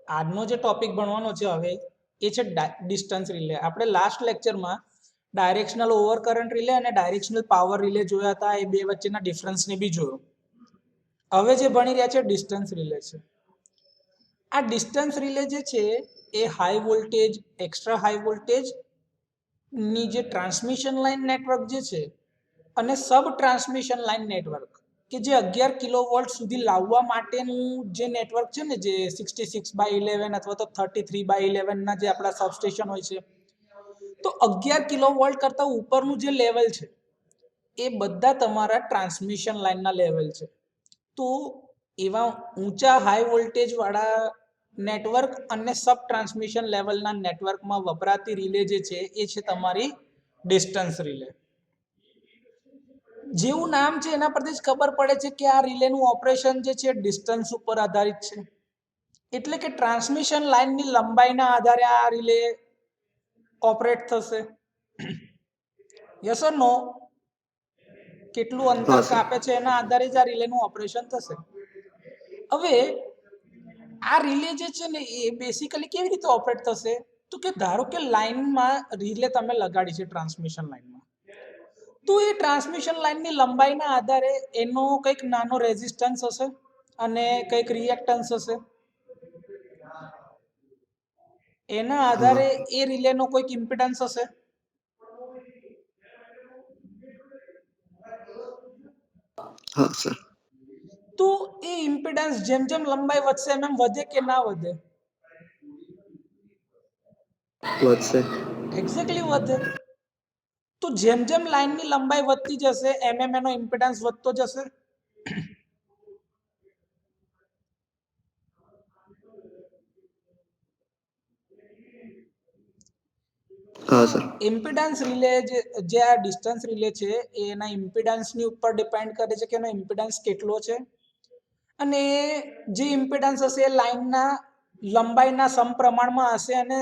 આજનો જે ટોપિક ભણવાનો છે હવે એ છે ડિસ્ટન્સ રિલે. આપણે લાસ્ટ લેક્ચરમાં ડાયરેક્શનલ ઓવર કરંટ રિલે અને ડાયરેક્શનલ પાવર રિલે જોયા હતા. એ બે વચ્ચેના ડિફરન્સને બી જોયો. હવે જે ભણી રહ્યા છે ડિસ્ટન્સ રિલે છે. આ ડિસ્ટન્સ રિલે જે છે એ high voltage, extra high voltage ની જે ટ્રાન્સમિશન લાઇન નેટવર્ક જે છે અને સબ ટ્રાન્સમિશન લાઇન નેટવર્ક કે જે 11 કિલોવોલ્ટ સુધી લાવવા માટેનું જે નેટવર્ક છે ને, જે 66/11 અથવા તો 33/11 ના જે આપણા સબસ્ટેશન હોય છે, તો 11 કિલોવોલ્ટ કરતા ઉપરનું જે લેવલ છે એ બધા તમારા ટ્રાન્સમિશન લાઇનના લેવલ છે. તો એવા ઊંચા હાઈ વોલ્ટેજ વાળા નેટવર્ક અને સબ ટ્રાન્સમિશન લેવલના નેટવર્કમાં વપરાતી રિલે જે છે એ છે તમારી ડિસ્ટન્સ રિલે. જેવું નામ છે એના પરથી જ ખબર પડે છે કે આ રિલેનું ઓપરેશન જે છે ડિસ્ટન્સ ઉપર આધારિત છે. એટલે કે ટ્રાન્સમિશન લાઇનની લંબાઈના આધારે આ રિલે ઓપરેટ થશે. યસ ઓર નો? કેટલું અંતર કાપે છે એના આધારે જ આ રિલેનું ઓપરેશન થશે. હવે આ રિલે જે છે ને એ બેસિકલી કેવી રીતે ઓપરેટ થશે? તો કે ધારો કે લાઇનમાં રિલે તમે લગાડી છે ટ્રાન્સમિશન લાઇનમાં, તો એ ટ્રાન્સમિશન લાઇનની લંબાઈના આધારે એનો કંઈક નાનો રેઝિસ્ટન્સ હશે અને કંઈક રિએક્ટન્સ હશે. એના આધારે એ રિલેનો કોઈક ઇમ્પિડન્સ હશે. હા સર. તો એ ઇમ્પિડન્સ જેમ જેમ લંબાઈ વધશે એમ એમ વધે કે ના વધે? વધશે. એક્ઝેક્ટલી વધે. તો જેમ જેમ લાઇનની લંબાઈ વધતી જશે એમ એમ એનો ઇમ્પિડન્સ વધતો જશે. હા સર. ઇમ્પિડન્સ રિલે જે આ ડિસ્ટન્સ રિલે છે એના ઇમ્પિડન્સની ઉપર ડિપેન્ડ કરે છે કે એનો ઇમ્પિડન્સ કેટલો છે, અને જે ઇમ્પિડન્સ હશે એ લાઇનના લંબાઈના સમપ્રમાણમાં હશે. અને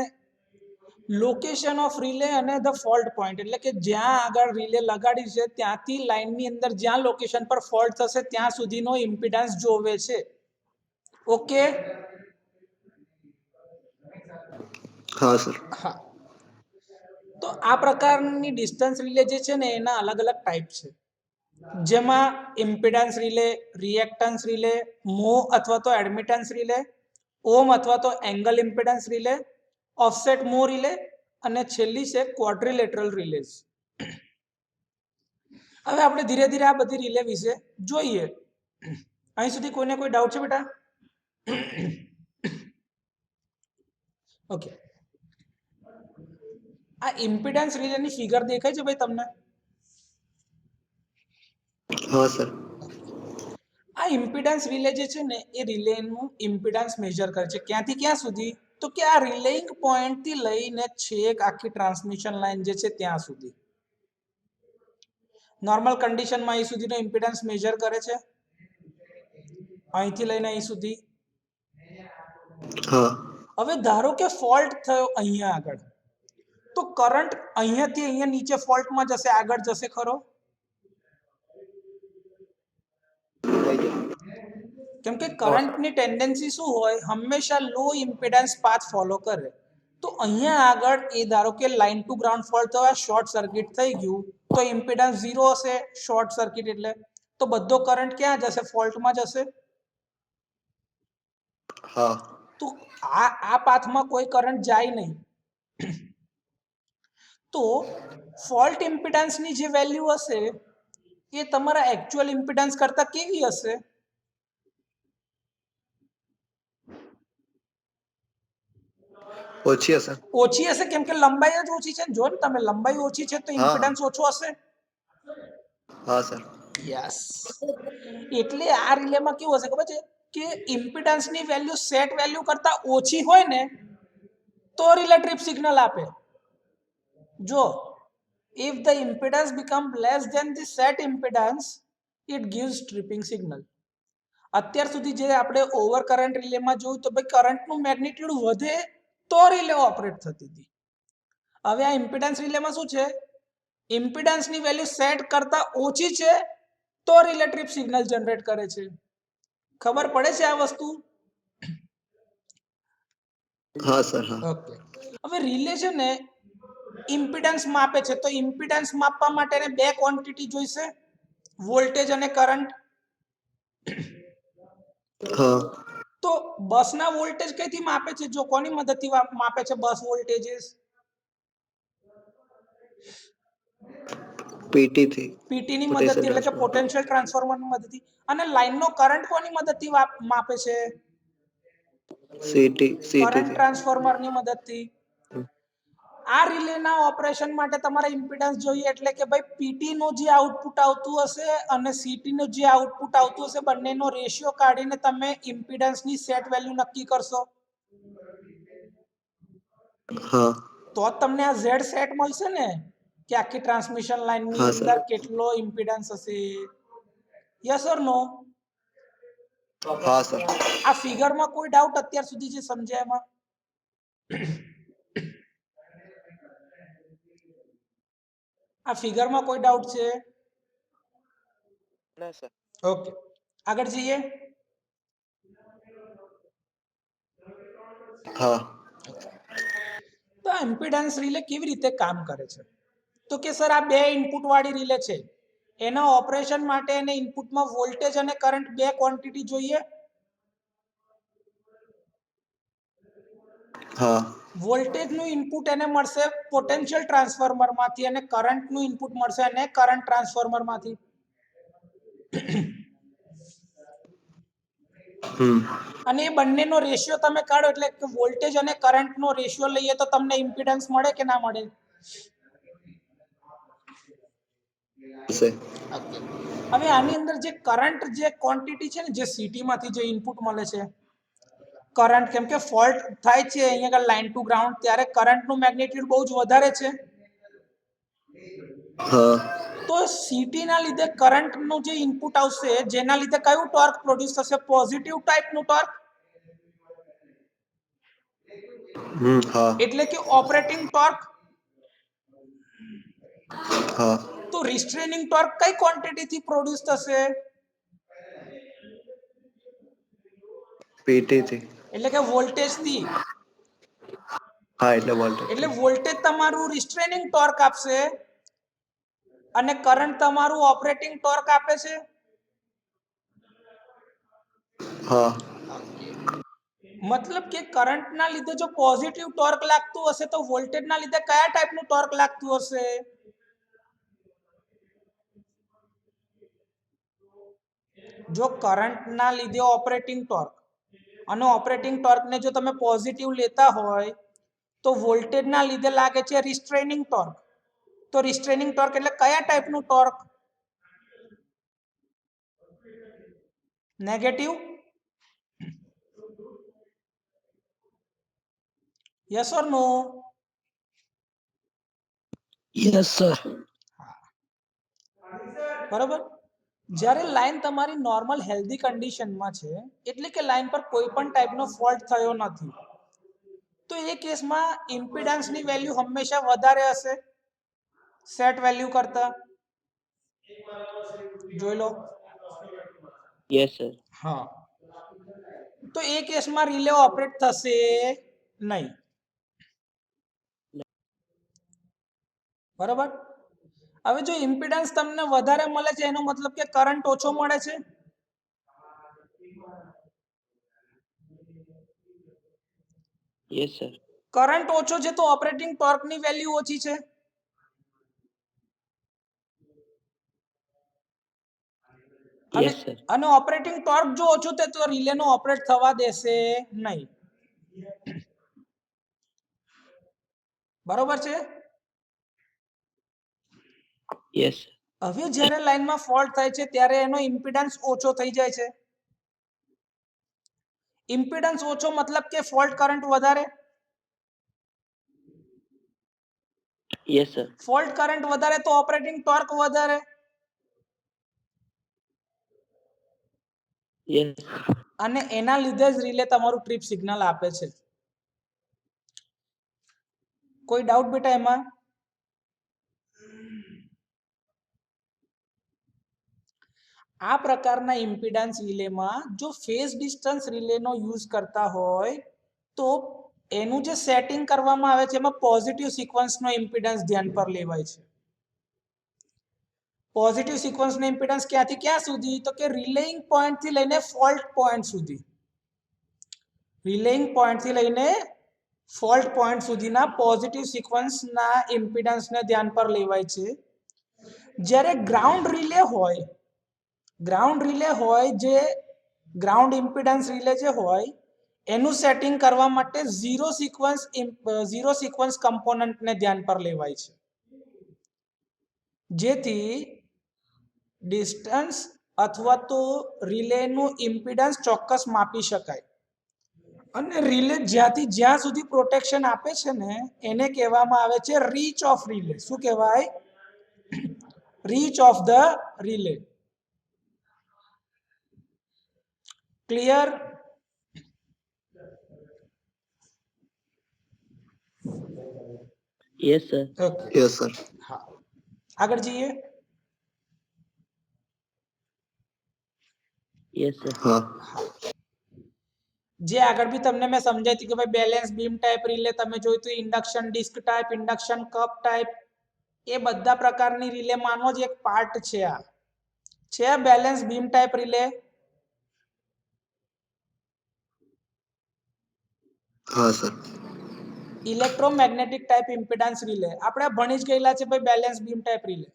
લોકેશન ઓફ રિલે અને ધ ફોલ્ટ પોઈન્ટ, એટલે કે જ્યાં આગળ રિલે લગાડી છે ત્યાંથી લાઇનની અંદર જ્યાં લોકેશન પર ફોલ્ટ થશે ત્યાં સુધીનો ઇમ્પિડન્સ જોવે છે. ઓકે? હા સર. હા. તો આ પ્રકારની ડિસ્ટન્સ રિલે જે છે ને એના અલગ અલગ ટાઈપ છે, જેમાં ઇમ્પિડન્સ રિલે, રિએક્ટન્સ રિલે, મો અથવા તો એડમિટન્સ રિલે, ઓમ અથવા તો એંગલ ઇમ્પિડન્સ રિલે, ઓફસેટ મો રિલે અને છેલ્લી છે ક્વોડ્રિલેટરલ રિલેઝ. હવે આપણે ધીરે ધીરે આ બધી રિલે વિશે જોઈએ. અહીં સુધી કોઈને કોઈ ડાઉટ છે બેટા? ઓકે. આ ઇમ્પિડન્સ રિલેની ફિગર દેખાય છે ભાઈ તમને? હા સર. આ ઇમ્પિડન્સ રિલે જે છે ને એ રિલેનું ઇમ્પિડન્સ મેજર કરે છે. ક્યાંથી ક્યાં સુધી? તો કે આ રિલેઇંગ પોઈન્ટ થી લઈને છેક આખી ટ્રાન્સમિશન લાઇન જે છે ત્યાં સુધી. નોર્મલ કન્ડિશનમાં અહીં સુધીનો ઇમ્પિડન્સ મેજર કરે છે, અહીંથી લઈને અહીં સુધી. હા. હવે ધારો કે ફોલ્ટ થયો અહીંયા આગળ, તો કરંટ અહીંયાથી અહીંયા નીચે ફોલ્ટમાં જશે, આગળ જશે ખરો? કેમ કે કરંટની ટેન્ડન્સી શું હોય? હંમેશા લો ઇમ્પિડન્સ પાથ ફોલો કરે. તો અહીંયા આગળ એ ધારો કે લાઇન ટુ ગ્રાઉન્ડ ફોલ્ટ થયો, શોર્ટ સર્કિટ થઈ ગયું, તો ઇમ્પિડન્સ 0 હશે શોર્ટ સર્કિટ એટલે. તો બધો કરંટ ક્યાં જશે? ફોલ્ટમાં જશે. હા. તો આ પાથમાં કોઈ કરંટ જાય નહીં. તો ફોલ્ટ ઇમ્પિડન્સની જે વેલ્યુ હશે એ તમારા એકચ્યુઅલ ઇમ્પિડન્સ કરતા કેવી હશે? ઓછી હશે. ઓછી હશે, કેમ કે લંબાઈ જ ઓછી છે. જો ને તમે લંબાઈ ઓછી છે તો ઇમ્પિડન્સ ઓછો હશે. હા સર. યસ. એટલે આ રિલેમાં કેવું હશે ખબર છે કે ઇમ્પિડન્સની વેલ્યુ સેટ વેલ્યુ કરતા ઓછી હોય ને તો રિલે ટ્રિપ સિગ્નલ આપે. જો if the impedance become less than the set impedance, it gives tripping signal. અત્યાર સુધી જે આપણે ઓવર કરંટ રિલેમાં જોયું તો ભાઈ કરંટનું મેગ્નિટ્યુડ વધે તો રિલે ઓપરેટ થતી હતી. હવે આ ઇમ્પિડન્સ રિલેમાં શું છે? ઇમ્પિડન્સની વેલ્યુ સેટ કરતા ઓછી છે તો રિલે ટ્રિપ સિગ્નલ જનરેટ કરે છે. ખબર પડે છે આ વસ્તુ? हाँ सर हाँ ઓકે, હવે રિલે છે ને ઇમ્પિડન્સ માપે છે, તો ઇમ્પિડન્સ માપવા માટે ને બે ક્વોન્ટિટી જોઈશે, વોલ્ટેજ અને કરંટ. हाँ તો બસના વોલ્ટેજ કઈથી માપે છે? જો કોની મદદથી માપે છે બસ વોલ્ટેજીસ? पीटी थी પીટી ની पोटेंशियल મદદથી, એટલે કે ट्रांसफर પોટેન્શિયલ ટ્રાન્સફોર્મર ની મદદથી. અને લાઈનનો કરંટ કોની મદદથી માપે છે? सीटी सीटी કરંટ थी ટ્રાન્સફોર્મર ની મદદથી. આ રિલેના ઓપરેશન માટે તમારે ઇમ્પિડન્સ જોઈએ, એટલે કે ભાઈ પીટી નું જે આઉટપુટ આવતું હશે અને સીટી નું જે આઉટપુટ આવતું હશે, બંનેનો રેશિયો કાઢીને તમે ઇમ્પિડન્સની સેટ વેલ્યુ નક્કી કરશો. हाँ તો જ તમને આ ઝેડ સેટ મળશે ને, કે આખી ટ્રાન્સમિશન લાઈનની હા, સર. અંદર કેટલો ઇમ્પિડન્સ હશે. યસ ઓર નો? हाँ सर આ ફિગરમાં કોઈ ડાઉટ અત્યાર સુધી જે સમજ્યા એમાં? આ ફિગરમાં કોઈ ડાઉટ છે? ना सर ઓકે, આગળ જઈએ. हाँ તો આ ઇમ્પિડન્સ રિલે કેવી રીતે કામ કરે છે? તો કે સર આ બે ઇનપુટ વાળી રિલે છે, એના ઓપરેશન માટે એને ઇનપુટમાં વોલ્ટેજ અને કરંટ બે ક્વોન્ટિટી જોઈએ. हाँ વોલ્ટેજનું ઇનપુટ એને મળશે પોટેન્શિયલ ટ્રાન્સફોર્મરમાંથી અને કરંટનું ઇનપુટ મળશે એને કરંટ ટ્રાન્સફોર્મરમાંથી. અને એ બંનેનો રેશિયો તમે કાઢો, એટલે કે વોલ્ટેજ અને કરંટનો રેશિયો લઈએ તો તમને ઇમ્પિડન્સ મળે કે ના મળે? से હવે આની અંદર જે કરંટ જે ક્વોન્ટિટી છે ને, જે સીટી માંથી જે ઇનપુટ મળે છે કરંટ, કેમ કે ફોલ્ટ થાય છે અહીંયા લાઈન ટુ ગ્રાઉન્ડ, ત્યારે કરંટનું મેગ્નિટ્યુડ બહુ જ વધારે છે. हाँ તો સીટી ના લીધે કરંટ નું જે ઇનપુટ આવશે, જેના લીધે કયું ટોર્ક પ્રોડ્યુસ થશે? પોઝિટિવ ટાઈપનું ટોર્ક, हाँ એટલે કે ઓપરેટિંગ ટોર્ક. हाँ તો રિસ્ટ્રેનિંગ ટોર્ક કઈ ક્વોન્ટિટી થી પ્રોડ્યુસ થશે? पीटी थी એટલે કે વોલ્ટેજ થી. हाँ એટલે वोल्टेज એટલે વોલ્ટેજ તમારું રિસ્ટ્રેનિંગ ટોર્ક આપશે અને કરંટ તમારું ઓપરેટિંગ ટોર્ક આપે છે. हाँ મતલબ કે કરંટ ના લીધે જો પોઝિટિવ ટોર્ક લાગતું હશે, તો વોલ્ટેજ ના લીધે કયા ટાઈપનું ટોર્ક લાગતું હશે? જો કરંટ ના લીધે ઓપરેટિંગ ટોર્ક અને ઓપરેટિંગ ટોર્ક ને જો તમે પોઝિટિવ લેતા હોય, તો વોલ્ટેજ ના લીધે લાગે છે રિસ્ટ્રેનિંગ ટોર્ક. તો રિસ્ટ્રેનિંગ ટોર્ક એટલે કયા ટાઈપનું torque? Negative. Yes or no? Yes sir બરાબર. જ્યારે લાઈન તમારી નોર્મલ હેલ્ધી કન્ડિશનમાં છે, એટલે કે લાઈન પર કોઈ પણ ટાઈપનો ફોલ્ટ થયો નથી, તો એ કેસમાં ઇમ્પિડન્સની વેલ્યુ હંમેશા વધારે હશે સેટ વેલ્યુ કરતા. જોઈ લો. यस सर હા, તો એ કેસમાં રિલે ઓપરેટ થશે નહીં. બરાબર. હવે જો ઇમ્પિડન્સ તમને વધારે મળે છે, એનો મતલબ કે કરંટ ઓછો મળે છે. यस सर કરંટ ઓછો છે તો ઓપરેટિંગ ટોર્કની વેલ્યુ ઓછી છે. અને यस सर અને ઓપરેટિંગ ટોર્ક જો ઓછું થાય તો રિલેનો ઓપરેટ થવા દેશે નહીં. બરોબર છે. यस હવે જ્યારે લાઈનમાં ફોલ્ટ થાય છે, ત્યારે એનો ઇમ્પિડન્સ ઓછો થઈ જાય છે. ઇમ્પિડન્સ ઓછો મતલબ કે ફોલ્ટ કરંટ વધારે. यस सर ફોલ્ટ કરંટ વધારે તો ઓપરેટિંગ ટોર્ક વધારે. यस અને એના લીધે જ રિલે તમારું ટ્રિપ સિગ્નલ આપે છે. કોઈ ડાઉટ બેટા એમાં? આ પ્રકારના ઇમ્પિડન્સ રિલેમાં જો ફેઝ ડિસ્ટન્સ રિલેનો યુઝ કરતા હોય, તો એનું જે સેટિંગ કરવામાં આવે છે એમાં પોઝિટિવ સિક્વન્સનો ઇમ્પિડન્સ ધ્યાન પર લેવાય છે. પોઝિટિવ સિક્વન્સનો ઇમ્પિડન્સ ક્યાંથી ક્યાં સુધી? તો કે રિલેઇંગ પોઈન્ટ થી લઈને ફોલ્ટ પોઈન્ટ સુધી. રિલેઇંગ પોઈન્ટ થી લઈને ફોલ્ટ પોઈન્ટ સુધીના પોઝિટિવ સિક્વન્સના ઇમ્પિડન્સને ધ્યાન પર લેવાય છે. જ્યારે ગ્રાઉન્ડ રિલે હોય જે ગ્રાઉન્ડ ઇમ્પિડન્સ રિલે જે હોય એનું સેટિંગ કરવા માટે ઝીરો સિક્વન્સ કમ્પોનન્ટને ધ્યાન પર લેવાય છે, જેથી ડિસ્ટન્સ અથવા તો રિલેનું ઇમ્પિડન્સ ચોક્કસ માપી શકાય. અને રિલે જ્યાંથી જ્યાં સુધી પ્રોટેક્શન આપે છે ને એને કહેવામાં આવે છે રીચ ઓફ રિલે. શું કહેવાય? Reach of the relay. Clear? Yes, sir. Okay, yes sir. હા, આગળ જઈએ. Yes, sir. हाँ. જે આગળ બી તમને મેં સમજાવી હતી કે ભાઈ બેલેન્સ બીમ ટાઈપ રિલે તમે જોયું તો induction disc type, induction cup type, એ બધા પ્રકારની રિલે માનો જ એક પાર્ટ છે. આ છે બેલેન્સ બીમ ટાઈપ રિલે. हाँ sir. Electromagnetic type impedance relay આપણે ભણી જ ગયેલા છે ભાઈ. બેલેન્સ બીમ ટાઈપ રિલે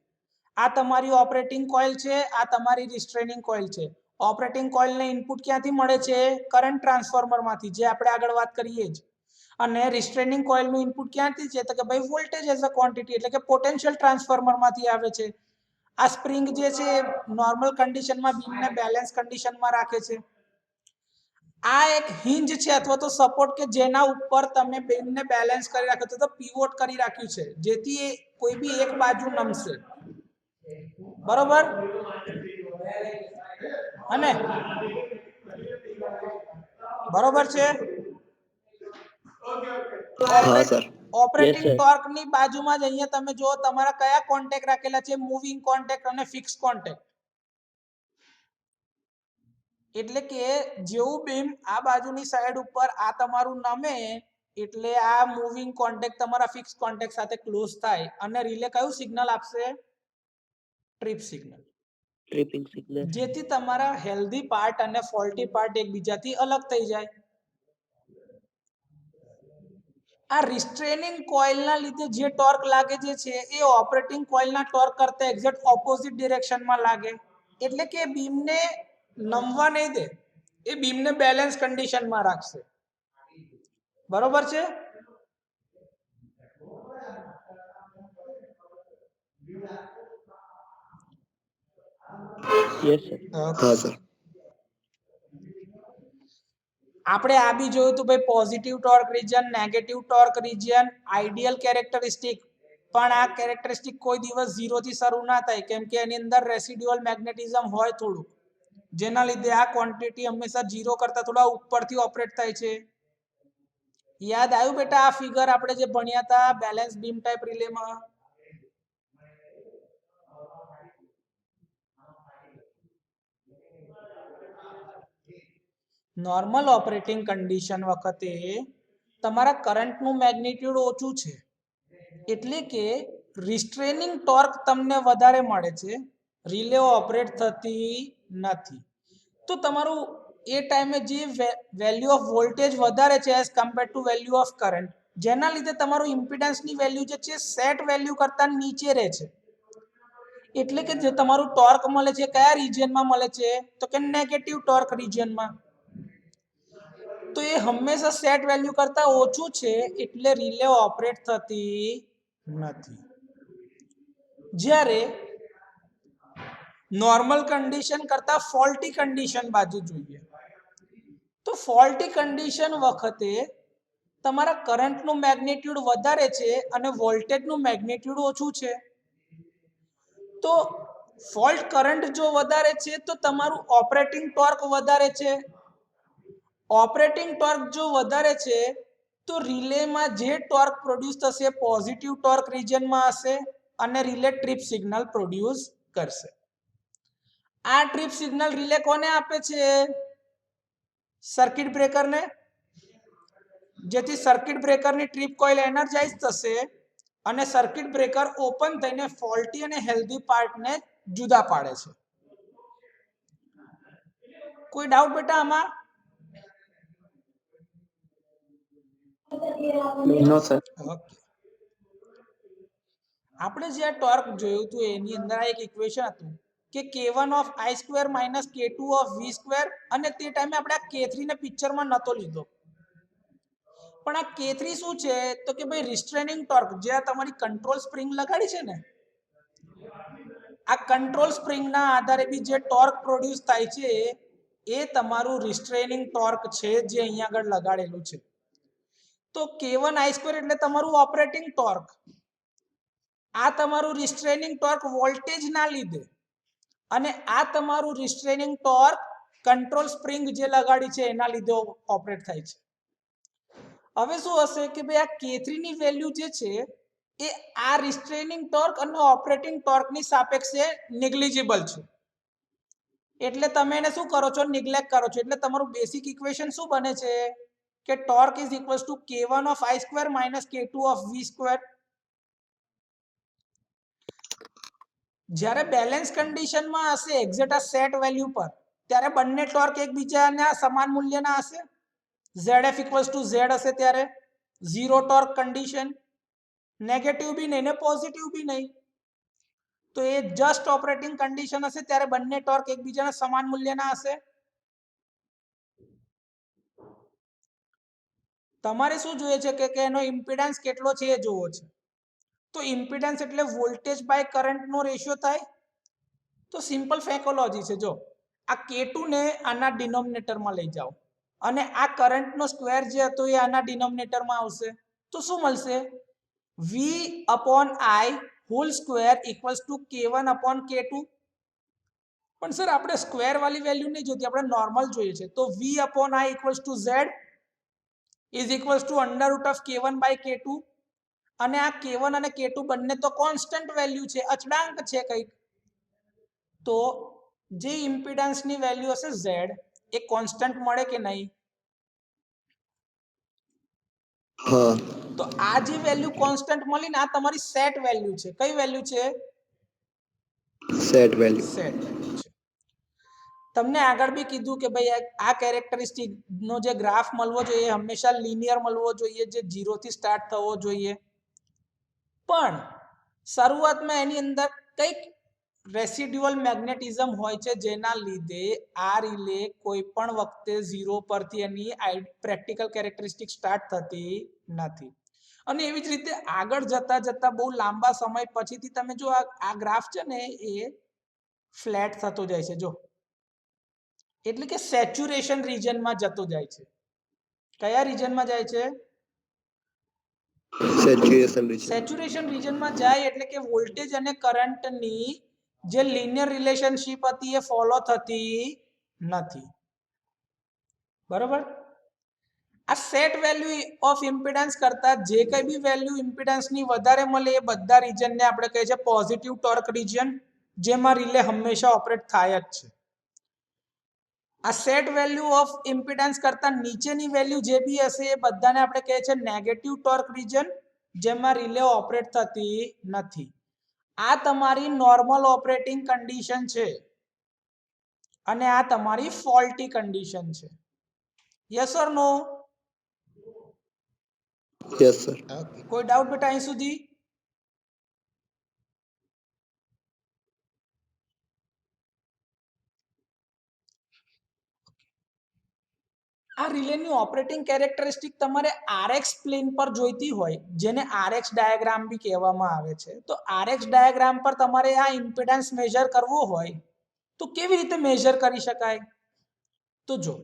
આ તમારી ઓપરેટિંગ કોઇલ છે, આ તમારી રિસ્ટ્રેનિંગ કોઇલ છે. ઓપરેટિંગ કોઇલને ઇનપુટ ક્યાંથી મળે છે? કરંટ ટ્રાન્સફોર્મરમાંથી, જે આપણે આગળ વાત કરીએ જ. અને રિસ્ટ્રેનિંગ કોઇલનું ઇનપુટ ક્યાંથી છે? તો કે ભાઈ વોલ્ટેજ એઝ અ ક્વોન્ટિટી એટલે કે પોટેન્શિયલ ટ્રાન્સફોર્મરમાંથી આવે છે. આ સ્પ્રિંગ જે છે નોર્મલ કન્ડિશનમાં બીમને બેલેન્સ કન્ડિશનમાં રાખે છે. આ એક હિંજ છે અથવા તો સપોર્ટ કે જેના ઉપર તમે બીમને બેલેન્સ કરી રાખ્યો તો પીવોટ કરી રાખ્યું છે, જેથી કોઈ બી એક બાજુ નમશે. બરોબર? અને બરોબર છે. हाँ sir. Operating Yes, sir. Torque ની બાજુમાં જ અહીંયા તમે જો તમારા કયા કોન્ટેક્ટ રાખેલા છે? મૂવિંગ કોન્ટેક્ટ અને ફિક્સ કોન્ટેક્ટ. એટલે કે જેવું બીમ આ બાજુની સાઈડ ઉપર આ તમારું નમે એટલે આ મૂવિંગ કોન્ટેક્ટ તમારા ફિક્સ કોન્ટેક્ટ સાથે ક્લોઝ થાય અને રિલે કયું સિગ્નલ આપશે? Trip signal. Tripping signal. જેથી તમારા હેલ્ધી પાર્ટ અને ફોલ્ટી પાર્ટ એકબીજાથી અલગ થઈ જાય. આ રિસ્ટ્રેનિંગ કોઇલના લીધે જે ટોર્ક લાગે છે એ ઓપરેટિંગ કોઇલના ટોર્ક કરતા એક્ઝેક્ટ ઓપોઝિટ ડિરેક્શનમાં લાગે. એટલે કે બીમને નમવા નહીં દે, એ બીમને બેલેન્સ કન્ડિશનમાં રાખશે. બરોબર છે? Yes, sir. हाँ सर. આપણે આ બી જોયું તો ભાઈ positive torque region, negative torque region, ideal characteristic. પણ આ કેરેક્ટરિસ્ટિક કોઈ દિવસ 0 થી શરૂ ના થાય, કેમ કે એની અંદર રેસિડ્યુઅલ મેગ્નેટિઝમ હોય થોડું, જેના લીધે આ ક્વોન્ટિટી હંમેશા 0 કરતા થોડા ઉપરથી ઓપરેટ થાય છે. યાદ આવ્યું બેટા આ ફિગર આપણે જે ભણ્યા હતા બેલેન્સ બીમ ટાઈપ રિલેમાં? નોર્મલ ઓપરેટિંગ કન્ડિશન વખતે તમારા કરંટનું મેગ્નિટ્યુડ ઓછું છે, એટલે કે રિસ્ટ્રેનિંગ ટોર્ક તમને વધારે મળે છે, રિલે ઓપરેટ થતી નથી. તો તમારું એ ટાઈમે જે વેલ્યુ ઓફ વોલ્ટેજ વધારે છે as compare to value of current, જેના લીધે તમારું ઇમ્પિડન્સની વેલ્યુ જે છે સેટ વેલ્યુ કરતા નીચે રહે છે. એટલે કે જે તમારું ટોર્ક મળે છે કયા રિજિયનમાં મળે છે? તો કે નેગેટિવ ટોર્ક રિજિયનમાં. તો એ હંમેશા સેટ વેલ્યુ કરતા ઓછું છે, એટલે રિલે ઓપરેટ થતી નથી. જ્યારે નોર્મલ કન્ડિશન કરતા ફોલ્ટી કન્ડિશન બાજુ જોઈએ તો ફોલ્ટી કન્ડિશન વખતે તમારા કરંટનું મેગ્નિટ્યુડ વધારે છે અને વોલ્ટેજનું મેગ્નિટ્યુડ ઓછું છે. તો ફોલ્ટ કરંટ જો વધારે છે તો તમારું ઓપરેટિંગ ટોર્ક વધારે છે. ઓપરેટિંગ ટોર્ક જો વધારે છે તો રિલેમાં જે ટોર્ક પ્રોડ્યુસ થશે પોઝિટિવ ટોર્ક રિજિયનમાં હશે અને રિલે ટ્રિપ સિગ્નલ પ્રોડ્યુસ કરશે. આ ટ્રિપ સિગ્નલ રિલે કોને આપે છે? સર્કિટ બ્રેકરને. જેથી સર્કિટ બ્રેકરની ટ્રીપ કોઇલ એનર્જાઇઝ થશે અને સર્કિટ બ્રેકર ઓપન થઈને ફોલ્ટી અને હેલ્ધી પાર્ટને જુદા પાડે છે. કોઈ ડાઉટ બેટા આમાં? No sir. ઓકે. આપણે જે આ ટોર્ક જોયું હતું એની અંદર આ એક ઇક્વેશન હતું કે k1 of i square minus k2 of v square, અને તે ટાઈમે આપણે આ k3 ને પિક્ચરમાં નતો લીધો. પણ આ k3 શું છે તો કે ભાઈ રિસ્ટ્રેનિંગ ટોર્ક, જે આ તમારી કંટ્રોલ સ્પ્રિંગ લગાડી છે ને, આ કંટ્રોલ સ્પ્રિંગના આધારે બી જે ટોર્ક પ્રોડ્યુસ થાય છે એ તમારું રિસ્ટ્રેનિંગ ટોર્ક છે, જે અહીંયા આગળ લગાડેલું છે. તો k1 i સ્ક્વેર એટલે તમારું ઓપરેટિંગ ટોર્ક. આ તમારું રિસ્ટ્રેનિંગ ટોર્ક વોલ્ટેજ ના લીધે, અને આ તમારું રિસ્ટ્રેનિંગ ટોર્ક કંટ્રોલ સ્પ્રિંગ જે લગાડી છે એના લીધે ઓપરેટ થાય છે. હવે શું હશે કે ભાઈ આ k3 ની વેલ્યુ જે છે એ આ રિસ્ટ્રેનિંગ ટોર્ક અને ઓપરેટિંગ ટોર્કની સાપેક્ષે નેગ્લિજિબલ છે. એટલે તમે એને શું કરો છો? નિગ્લેક્ટ કરો છો. એટલે તમારું બેસિક ઇક્વેશન શું બને છે કે torque is equals two k1 of i square minus k2 of v square. જ્યારે બેલેન્સ કન્ડિશનમાં હશે એક્ઝેક્ટ આ સેટ વેલ્યુ પર, ત્યારે બંને ટોર્ક એકબીજાના સમાન મૂલ્યના હશે. zf ઇક્વલ્સ ટુ z હશે ત્યારે ઝીરો ટોર્ક કન્ડિશન, નેગેટિવ બી નહીં ને પોઝિટિવ બી નહીં. તો એ જસ્ટ ઓપરેટિંગ કન્ડિશન હશે ત્યારે બંને ટોર્ક એકબીજાના સમાન મૂલ્યના હશે. તમારે શું જોઈએ છે કે એનો ઇમ્પિડન્સ કેટલો છે એ જોવો છે. તો ઇમ્પિડન્સ એટલે વોલ્ટેજ બાય કરંટનો રેશિયો થાય. તો સિમ્પલ ફેકોલોજી છે. જો આ k2 ને આના ડિનોમિનેટરમાં લઈ જાઓ અને આ કરંટનો સ્ક્વેર જે હતો એ આના ડિનોમિનેટરમાં આવશે, તો શું મળશે? v upon i whole square equals to k1 upon k2. પણ સર આપણે સ્ક્વેર વાળી વેલ્યુ નહીં જોતી, આપણે નોર્મલ જોઈએ છે. તો v upon i equals to z is equals to under root of k1 by k2. અને આ k1 અને k2 બંને તો કોન્સ્ટન્ટ વેલ્યુ છે, અચળાંક છે કંઈક. તો જે ઇમ્પિડન્સની વેલ્યુ હશે z એ કોન્સ્ટન્ટ મળે કે નહીં? हाँ. તો આ જે વેલ્યુ કોન્સ્ટન્ટ મળી ને, આ તમારી સેટ વેલ્યુ છે. કઈ વેલ્યુ છે? Set value. સેટ વેલ્યુ છે. તમને આગળ બી કીધું કે ભાઈ આ કેરેક્ટરિસ્ટિક નો જે ગ્રાફ મળવો જોઈએ હંમેશા લિનિયર મળવો જોઈએ, જે 0 થી સ્ટાર્ટ થવો જોઈએ. પણ શરૂઆતમાં એની અંદર કંઈક રેસિડ્યુઅલ મેગ્નેટિઝમ હોય છે, જેના લીધે આ રિલે કોઈ પણ વખતે 0 પરથી એની પ્રેક્ટિકલ કેરેક્ટરિસ્ટિક સ્ટાર્ટ થતી નથી. અને એવી જ રીતે આગળ જતા જતા બહુ લાંબા સમય પછીથી તમે જો આ ગ્રાફ છે ને એ ફ્લેટ થતો જાય છે. જો એટલે કે સેચ્યુરેશન રિજનમાં જતો જાય છે. કયા રિજનમાં જાય છે? Saturation reason. સેચ્યુરેશન રિજનમાં જાય એટલે કે વોલ્ટેજ અને કરંટની જે લિનિયર રિલેશનશિપ હતી એ ફોલો થતી નથી. બરોબર? આ સેટ વેલ્યુ ઓફ ઇમ્પિડન્સ કરતા જે કઈ બી વેલ્યુ ઇમ્પિડન્સની વધારે મળે એ બધા રિજનને આપણે કહીએ છીએ પોઝિટિવ ટોર્ક રિજન, જેમાં રિલે હંમેશા ઓપરેટ થાય જ છે. આ સેટ વેલ્યુ ઓફ ઇમ્પિડન્સ કરતા નીચેની વેલ્યુ જે બી હશે એ બધાને આપણે કહીએ છીએ નેગેટિવ ટોર્ક રિજન, જેમાં રિલે ઓપરેટ થતી નથી. આ તમારી નોર્મલ ઓપરેટિંગ કન્ડિશન છે અને આ તમારી ફોલ્ટી કન્ડિશન છે. Yes or no? Yes sir. કોઈ ડાઉટ બેટા અહીં સુધી? આ રિલેની ઓપરેટિંગ કેરેક્ટરિસ્ટિક તમારે આરએક્સ પ્લેન પર જોઈતી હોય, જેને આરએક્સ ડાયાગ્રામ બી કહેવામાં આવે છે. તો આરએક્સ ડાયાગ્રામ પર તમારે આ ઇમ્પિડન્સ મેજર કરવો હોય તો કેવી રીતે મેજર કરી શકાય? તો જો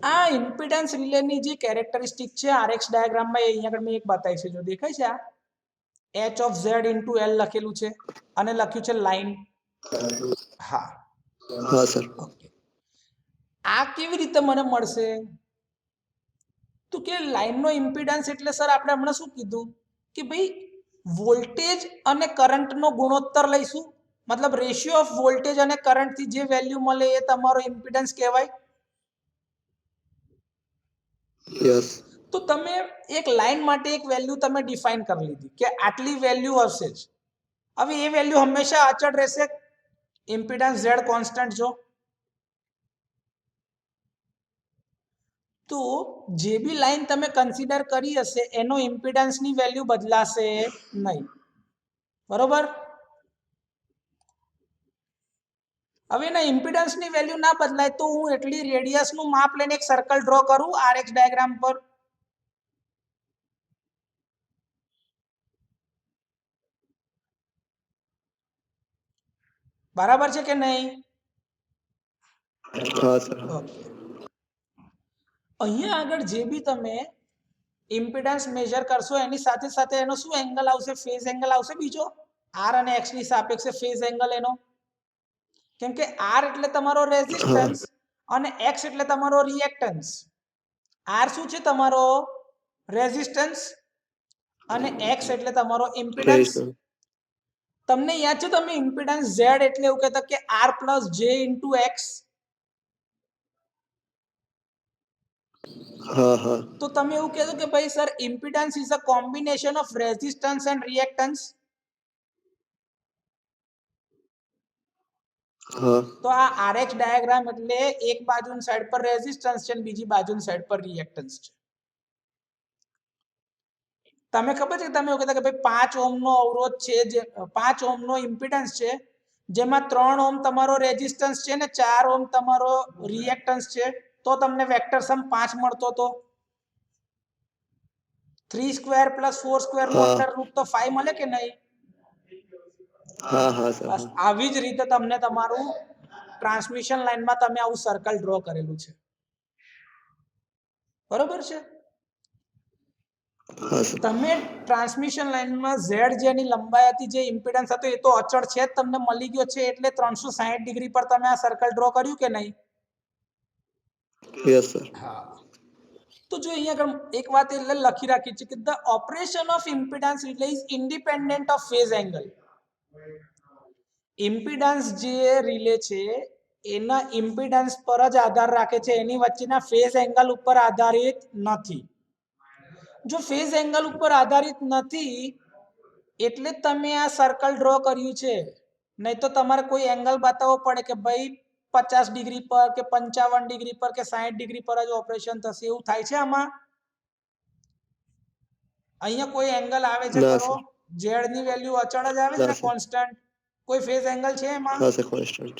આ ઇમ્પિડન્સ રિલેની જે કેરેક્ટરિસ્ટિક છે આરએક્સ ડાયાગ્રામમાં, એ અહીંયા આગળ મેં એક બતાવી છે. જો દેખાય છે, આ h of z into l લખેલું છે અને લખ્યું છે લાઈન. હા हाँ सर. ઓકે. આ કેવી રીતે મને મળશે? તો કે લાઈનનો ઇમ્પિડન્સ એટલે સર આપણે હમણાં શું કીધું કે ભાઈ વોલ્ટેજ અને કરંટનો ગુણોત્તર લઈશું, મતલબ રેશિયો ઓફ વોલ્ટેજ અને કરંટથી જે વેલ્યુ મળે એ તમારો ઇમ્પિડન્સ કહેવાય. यस તો તમે એક લાઈન માટે એક વેલ્યુ તમે ડિફાઇન કરી લીધી કે આટલી વેલ્યુ હશે જ. હવે એ વેલ્યુ હંમેશા અચળ રહેશે. ઇમ્પિડન્સ ઝેડ કોન્સ્ટન્ટ જો, તો જે બી લાઈન તમે કન્સિડર કરી હશે એનો ઇમ્પિડન્સની વેલ્યુ બદલાશે નહીં. બરોબર. હવે એના ઇમ્પિડન્સની વેલ્યુ ના બદલાય તો હું એટલી રેડિયસનું માપ લઈને એક સર્કલ ડ્રો કરું આરએક્સ ડાયાગ્રામ પર. બરાબર છે કે નહીં? हाँ सर ઓકે. અહીંયા આગળ જે બી તમે ઇમ્પિડન્સ મેજર કરશો એની સાથે સાથે એનો શું એંગલ આવશે? ફેઝ એંગલ આવશે બીજો. આર અને એક્સ ની સાપેક્ષે ફેઝ એંગલ એનો. કેમ કે આર એટલે તમારો રેઝિસ્ટન્સ અને એક્સ એટલે તમારો રિએક્ટન્સ. આર શું છે? તમારો રેઝિસ્ટન્સ અને એક્સ એટલે તમારો ઇમ્પિડન્સ. रजिस्टर તમને યાદ છે તમે ઇમ્પિડન્સ ઝેડ એટલે એવું કહેતા કે આર પ્લસ જે ઇન્ટુ એક્સ. हाँ हाँ તો તમે એવું કહેશો કે ભાઈ sir impedance is a combination of resistance and reactance. हाँ તો આ આરએક્સ ડાયાગ્રામ એટલે એક બાજુની સાઈડ પર રેઝિસ્ટન્સ છે અને બીજી બાજુની સાઈડ પર રિએક્ટન્સ છે. તમે ખબર છે તમે એવું કહેતા કે ભાઈ 5 ઓહ્મ નો અવરોધ છે, જે 5 ઓહ્મ નો ઇમ્પિડન્સ છે, જેમાં 3 ઓહ્મ તમારો રેઝિસ્ટન્સ છે ને 4 ઓહ્મ તમારો રિએક્ટન્સ છે, તો તમને વેક્ટર સમ 5 મળતો તો 3 સ્ક્વેર પ્લસ 4 સ્ક્વેર નો હા. અંડર રૂટ તો 5 મળે કે નહીં? हाँ हाँ सर બસ हाँ આવી જ રીતે તમને તમારું ટ્રાન્સમિશન લાઈનમાં તમે આવું સર્કલ ડ્રો કરેલું છે. બરોબર છે. हाँ सर તમે ટ્રાન્સમિશન લાઈનમાં ઝેડ જેની લંબાઈ હતી, જે ઇમ્પિડન્સ હતો એ તો અચળ છે જ, તમને મળી ગયો છે એટલે 360 ડિગ્રી પર તમે આ સર્કલ ડ્રો કર્યું કે નહીં? यस सर હા. તો જો અહીંયા આગળ એક વાત એટલે લખી રાખી છે કે the operation of impedance relay is independent of phase angle. Impedance જે રિલે છે એના ઇમ્પિડન્સ પર જ આધાર રાખે છે, એની વચ્ચેના ફેઝ એંગલ ઉપર આધારિત નથી. જો ફેઝ એંગલ ઉપર આધારિત નથી એટલે તમે આ સર્કલ ડ્રો કર્યું છે. નહીં તો તમારે કોઈ એંગલ બતાવવો પડે કે ભાઈ 50 ડિગ્રી પર કે 55 ડિગ્રી પર કે 60 ડિગ્રી પર જ ઓપરેશન થશે. એવું થાય છે આમાં? અહીંયા કોઈ એંગલ આવે છે ના ખરો? સર. ઝેડ ની વેલ્યુ અચળ જ આવે છે ના ને, સર. કોન્સ્ટન્ટ? કોઈ ફેઝ એંગલ છે એમાં? हाँ सर कॉन्स्टेंट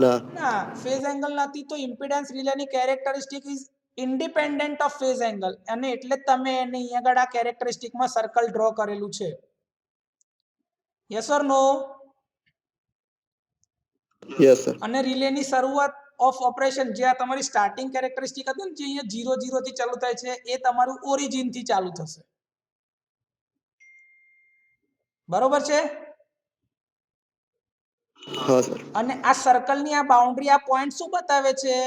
ना ના, ફેઝ એંગલ નથી તો ઇમ્પિડન્સ રિલેની characteristic is independent of phase angle, અને એટલે જ તમે એને અહીંયા આગળ આ કેરેક્ટરિસ્ટિકમાં સર્કલ ડ્રો કરેલું છે. Yes or no? Yes sir અને રિલેની શરૂઆત ઓફ ઓપરેશન, જે આ તમારી સ્ટાર્ટિંગ કેરેક્ટરિસ્ટિક હતી ને, જે અહીંયા 0 0 થી ચાલુ થાય છે, એ તમારું ઓરિજિન થી ચાલુ થશે. બરોબર છે. हाँ सर અને આ સર્કલની આ બાઉન્ડ્રી, આ પોઈન્ટ શું બતાવે છે?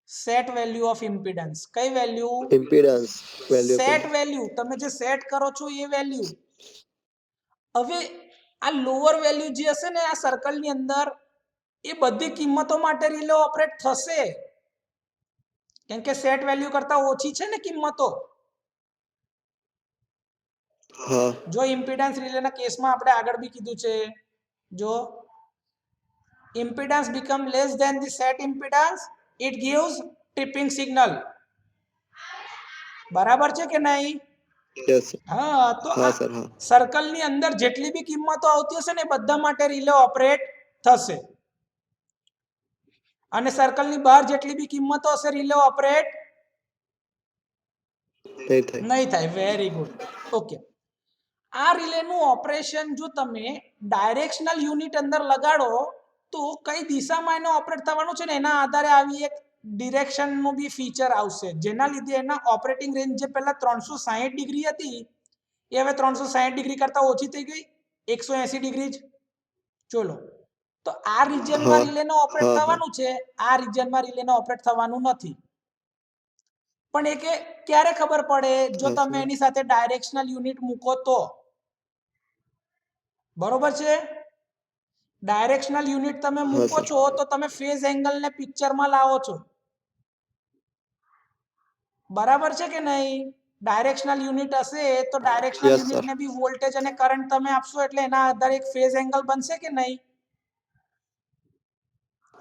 Set value of impedance. કઈ value? Impedance value set value. તમે જે સેટ કરો છો એ વેલ્યુ. હવે આ લોઅર વેલ્યુ જે હશે ને આ સર્કલની અંદર, એ બધી કિંમતો માટે રિલે ઓપરેટ થશે, કેમ કે સેટ વેલ્યુ કરતા ઓછી છે ને કિંમતો. हाँ જો ઇમ્પિડન્સ રિલેના કેસમાં આપણે આગળ બી કીધું છે, જો impedance become less than the set impedance, it gives tripping signal. બરાબર છે કે નહીં? यस सर હા. તો हाँ આ सर हाँ સર્કલની અંદર જેટલી બી કિંમતો આવતી હશે ને બધા માટે રિલે ઓપરેટ થશે, અને સર્કલની બહાર જેટલી બી કિંમતો હશે રિલે ઓપરેટ नहीं था નહીં થાય. Very good. ઓકે. આ રિલેનું ઓપરેશન જો તમે ડાયરેક્શનલ યુનિટ અંદર લગાડો તો કઈ દિશામાં એનો ઓપરેટ થવાનું છે ને એના આધારે આવી એક ડિરેક્શનનું બી ફીચર આવશે, જેના લીધે એના ઓપરેટિંગ રેન્જ જે પહેલા 360 ડિગ્રી હતી એ હવે 360 ડિગ્રી કરતા ઓછી થઈ ગઈ, 180 ડિગ્રી જ. ચલો, તો આ રિજિયનમાં हाँ રિલેનો ઓપરેટ हाँ हाँ થવાનું છે, આ રિજિયનમાં રિલેનો ઓપરેટ થવાનું નથી. પણ એ કે ક્યારે ખબર પડે? જો हाँ તમે सर એની સાથે ડાયરેક્શનલ યુનિટ મૂકો તો. બરોબર છે. ડાયરેક્શનલ યુનિટ તમે મૂકો સર. છો તો તમે ફેઝ એંગલ ને પિક્ચરમાં લાવો છો, બરાબર છે કે નહીં? ડાયરેક્શનલ યુનિટ હશે તો ડાયરેક્શનલ Yes, યુનિટ sir. ને બી વોલ્ટેજ અને કરંટ તમે આપશો એટલે એના આધારે એક ફેઝ એંગલ બનશે કે નહીં?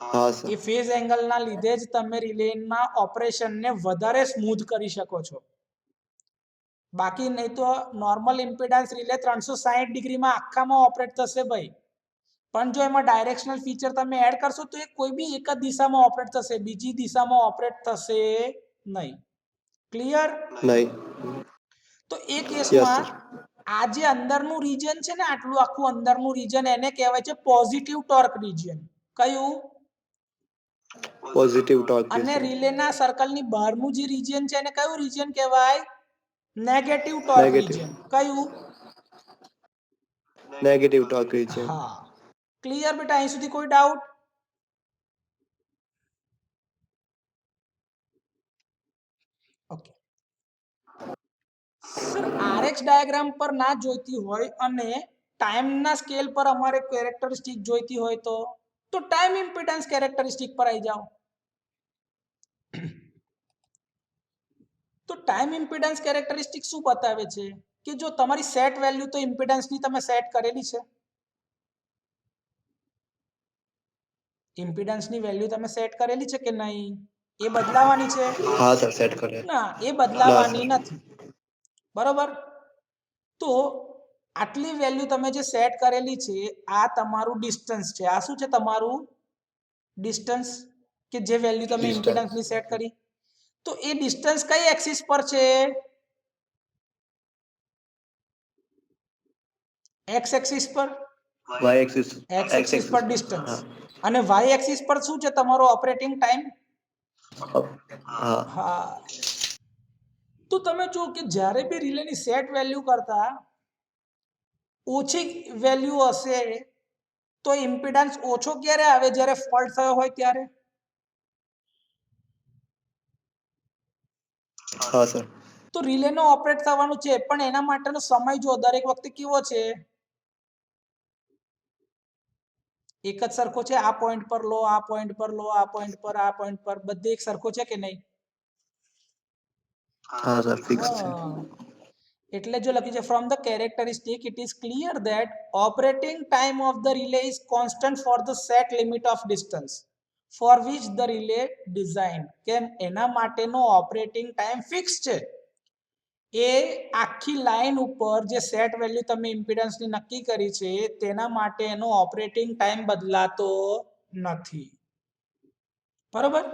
હા સર. એ ફેઝ એંગલના લીધે જ તમે રિલેના ઓપરેશનને વધારે સ્મૂથ કરી શકો છો. બાકી નહીં તો નોર્મલ ઇમ્પિડન્સ રિલે 360 ડિગ્રીમાં આખામાં ઓપરેટ થશે ભાઈ, પણ જો એમાં ડાયરેક્શનલ ફીચર તમે એડ કરશો તો એ કોઈ બી એક જ દિશામાં ઓપરેટ થશે, બીજી દિશામાં ઓપરેટ થશે નહીં. ક્લિયર? નહીં. તો એ Yes, કેસમાં sir. આ જે અંદરનું રીજન છે ને, આટલું આખું અંદરનું રીજન, એને કહેવાય છે પોઝિટિવ ટોર્ક રીજન. કયું? પોઝિટિવ ટોર્ક અને રીજન. રિલેના સર્કલની બહારનું જે રીજન છે એને કયું રીજન કહેવાય? Negative torque negative. રીજન. કયું? Negative torque region. હા. ક્લિયર બેટા? અહીં સુધી કોઈ doubt? Okay sir, RX diagram પર ના જોઈતી હોય અને ટાઈમના સ્કેલ પર અમારે કેરેક્ટરિસ્ટિક જોઈતી હોય તો ટાઈમ ઇમ્પિડન્સ કેરેક્ટરિસ્ટિક પર આવી જાઓ. તો ટાઈમ ઇમ્પિડન્સ કેરેક્ટરિસ્ટિક શું બતાવે છે કે જો તમારી સેટ વેલ્યુ તો ઇમ્પિડન્સની તમે સેટ કરેલી છે, ઇમ્પિડન્સની વેલ્યુ તમે સેટ કરેલી છે કે નહીં? એ બદલાવાની છે? હા સર, સેટ કરે. ના, એ ના બદલાવાની સર. નથી. બરોબર? તો આટલી વેલ્યુ તમે જે સેટ કરેલી છે, આ તમારું ડિસ્ટન્સ છે. આ શું છે તમારું? ડિસ્ટન્સ, કે જે વેલ્યુ તમે Distance. ઇમ્પિડન્સની સેટ કરી. તો એ ડિસ્ટન્સ કઈ એક્સિસ પર છે? એક્સ એક્સિસ પર. Y axis. એક્સ એક્સિસ પર ડિસ્ટન્સ હા. અને વાય એક્સિસ પર શું છે તમારો ઓપરેટિંગ ટાઈમ. હા. હા. તો તમે જો કે જ્યારે બી રિલેની સેટ વેલ્યુ કરતા ઓછી વેલ્યુ હશે તો ઇમ્પિડન્સ ઓછો ક્યારે આવે? જ્યારે ફોલ્ટ થયો હોય ત્યારે. હા સર. તો રિલેનો ઓપરેટ થવાનું છે, પણ એના માટેનો સમય જો દરેક વખતે કેવો છે? એક જ સરખો છે? આ પોઈન્ટ પર લો, આ પોઈન્ટ પર લો, આ પોઈન્ટ પર, આ પોઈન્ટ પર, બધે એક સરખો છે કે નહીં? હા સર, ફિક્સ છે. એટલે જો લખી છે from the characteristic it is clear that operating time of the relay is constant for the set limit of distance for which the relay design. કેમ? એના માટેનો ઓપરેટિંગ ટાઈમ ફિક્સ છે. એ આખી લાઈન ઉપર જે સેટ વેલ્યુ તમે ઇમ્પિડન્સની નક્કી કરી છે તેના માટે એનો ઓપરેટિંગ ટાઈમ બદલાતો નથી. બરોબર?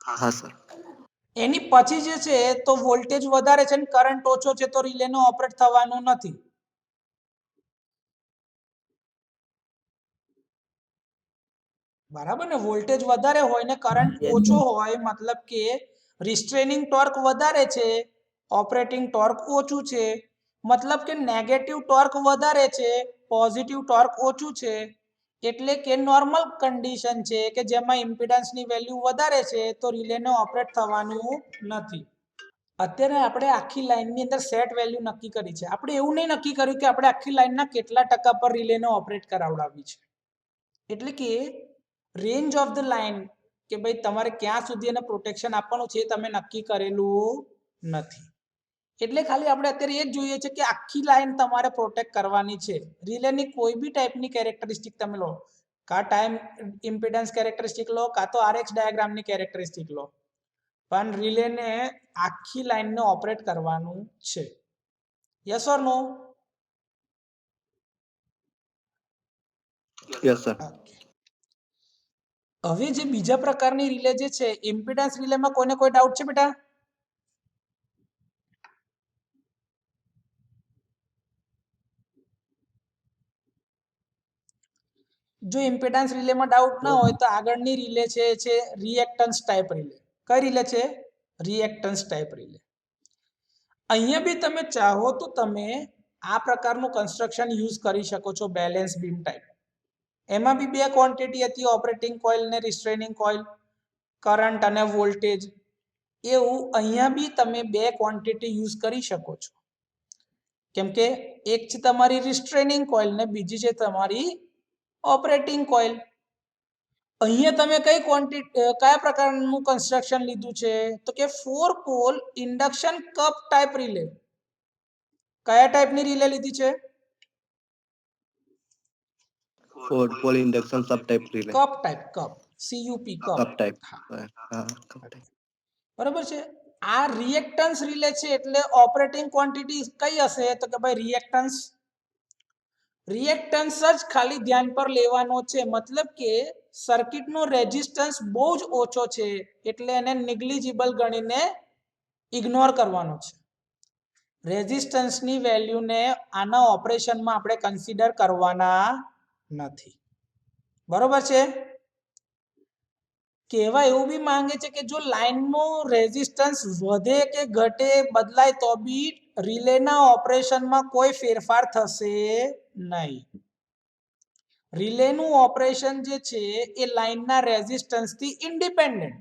હા સર. એની પછી જે છે તો વોલ્ટેજ વધારે છે ને કરંટ ઓછો છે તો રિલેનો ઓપરેટ થવાનું નથી. બરાબર ને? વોલ્ટેજ વધારે હોય ને કરંટ Yes, ઓછો sir. હોય, મતલબ કે રિસ્ટ્રેનિંગ ટોર્ક વધારે છે, ઓપરેટિંગ ટોર્ક ઓછું છે, મતલબ કે નેગેટિવ ટોર્ક વધારે છે, પોઝિટિવ ટોર્ક ઓછું છે. એટલે કે નોર્મલ કન્ડિશન છે કે જેમાં ઇમ્પિડન્સની વેલ્યુ વધારે છે તો રિલેને ઓપરેટ થવાનું નથી. અત્યારે આપણે આખી લાઈનની અંદર સેટ વેલ્યુ નક્કી કરી છે. આપણે એવું નહીં નક્કી કર્યું કે આપણે આખી લાઈનના કેટલા ટકા પર રિલેને ઓપરેટ કરાવડાવી છે. એટલે કે રેન્જ ઓફ ધ લાઈન, કે ભાઈ તમારે ક્યાં સુધી એને પ્રોટેક્શન આપવાનું છે તમે નક્કી કરેલું નથી. એટલે ખાલી આપણે અત્યારે એ જ જોઈએ છે કે આખી લાઈન તમારે પ્રોટેક્ટ કરવાની છે. રિલેની કોઈ બી ટાઈપની કેરેક્ટરિસ્ટિક તમે લો, કા ટાઈમ ઇમ્પિડન્સ કેરેક્ટરિસ્ટિક લો, કા તો આરએક્સ ડાયાગ્રામની કેરેક્ટરિસ્ટિક લો, પણ રિલેને આખી લાઈનને ઓપરેટ કરવાનું છે. Yes or no? Yes sir. હવે જે બીજા પ્રકારની રિલે જે છે, ઇમ્પિડન્સ રિલેમાં કોઈને કોઈ ડાઉટ છે બેટા? જો ઇમ્પિડન્સ રિલેમાં ડાઉટ ના હોય તો આગળની રિલે છે રિએક્ટન્સ ટાઈપ રિલે. કઈ રિલે છે? Reactance type relay. અહીંયા બી તમે ચાહો તો તમે આ પ્રકારનું કન્સ્ટ્રક્શન યુઝ કરી શકો છો, બેલેન્સ બીમ ટાઈપ. એમાં બી બે ક્વોન્ટિટી હતી, ઓપરેટિંગ કોઇલ ને રિસ્ટ્રેનિંગ કોઇલ, કરંટ અને વોલ્ટેજ. એવું અહીંયા બી તમે બે ક્વોન્ટિટી યુઝ કરી શકો છો. કેમ કે એક છે તમારી રિસ્ટ્રેનિંગ કોઇલ ને બીજી છે તમારી ઓપરેટિંગ કોઇલ. અહીંયા તમે કયા પ્રકારનું કન્સ્ટ્રક્શન લીધું છે તો કે 4 pole induction cup type relay. કયા ટાઈપની રિલે લીધી છે? फोर पोल इंडक्शन सब type relay cup type, cup CUP cup type હા, हाँ कप टाइप બરાબર છે. આ રિએક્ટન્સ રિલે છે એટલે ઓપરેટિંગ ક્વોન્ટિટી કઈ હશે તો કે ભાઈ રિએક્ટન્સ જ ખાલી ધ્યાન પર લેવાનો છે. મતલબ કે સર્કિટનો રેઝિસ્ટન્સ બહુ જ ઓછો છે એટલે એને નેગ્લિજિબલ ગણીને ઇગ્નોર કરવાનો છે. રેઝિસ્ટન્સની વેલ્યુને આના ઓપરેશનમાં આપણે કન્સિડર કરવાના નથી. બરોબર છે. કહેવા એવું બી માંગે છે કે જો લાઈનનો રેઝિસ્ટન્સ વધે કે ઘટે બદલાય તો બી રિલેના ઓપરેશનમાં કોઈ ફેરફાર થશે નહીં. રિલેનું ઓપરેશન જે છે એ લાઈનના રેઝિસ્ટન્સથી ઇન્ડિપેન્ડન્ટ,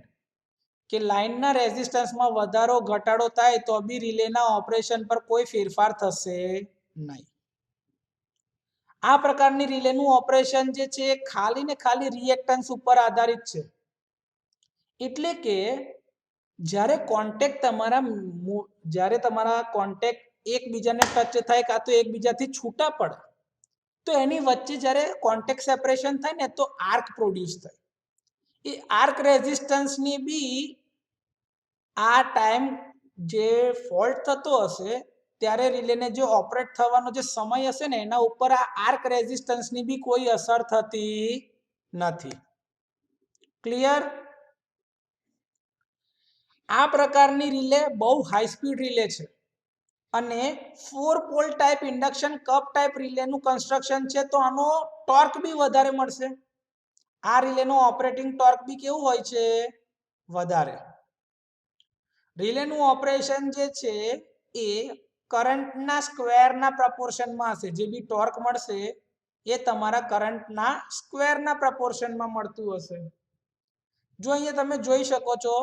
કે લાઈનના રેઝિસ્ટન્સમાં વધારો ઘટાડો થાય તો બી રિલેના ઓપરેશન પર કોઈ ફેરફાર થશે નહીં. આ પ્રકારની રિલેનું ઓપરેશન જે છે ખાલી ને ખાલી રિએક્ટન્સ ઉપર આધારિત છે. એટલે કે જ્યારે તમારા કોન્ટેક્ટ એકબીજાને ટચ થાય કાં તો એકબીજાથી છૂટા પડે તો એની વચ્ચે જ્યારે કોન્ટેક્ટ સેપરેશન થાય ને તો આર્ક પ્રોડ્યુસ થાય. એ આર્ક રેઝિસ્ટન્સની બી આ ટાઈમ જે ફોલ્ટ થતો હશે ત્યારે રિલેને જે ઓપરેટ થવાનો જે સમય હશે ને એના ઉપર આ આર્ક રેઝિસ્ટન્સની બી કોઈ અસર થતી નથી. ક્લિયર? આ પ્રકારની રિલે બહુ હાઈ સ્પીડ રિલે છે અને 4 pole type induction cup type રિલેનું કન્સ્ટ્રક્શન છે તો આનો ટોર્ક બી વધારે મળશે. આ રિલેનો ઓપરેટિંગ ટોર્ક બી કેવું હોય છે? વધારે. રિલેનું ઓપરેશન જે છે એ કરંટના સ્ક્વેરના પ્રપોર્શનમાં હશે. જે બી ટોર્ક મળશે એ તમારા કરંટના સ્ક્વેરના પ્રપોર્શનમાં મળતું હશે. જો અહીંયા તમે જોઈ શકો છો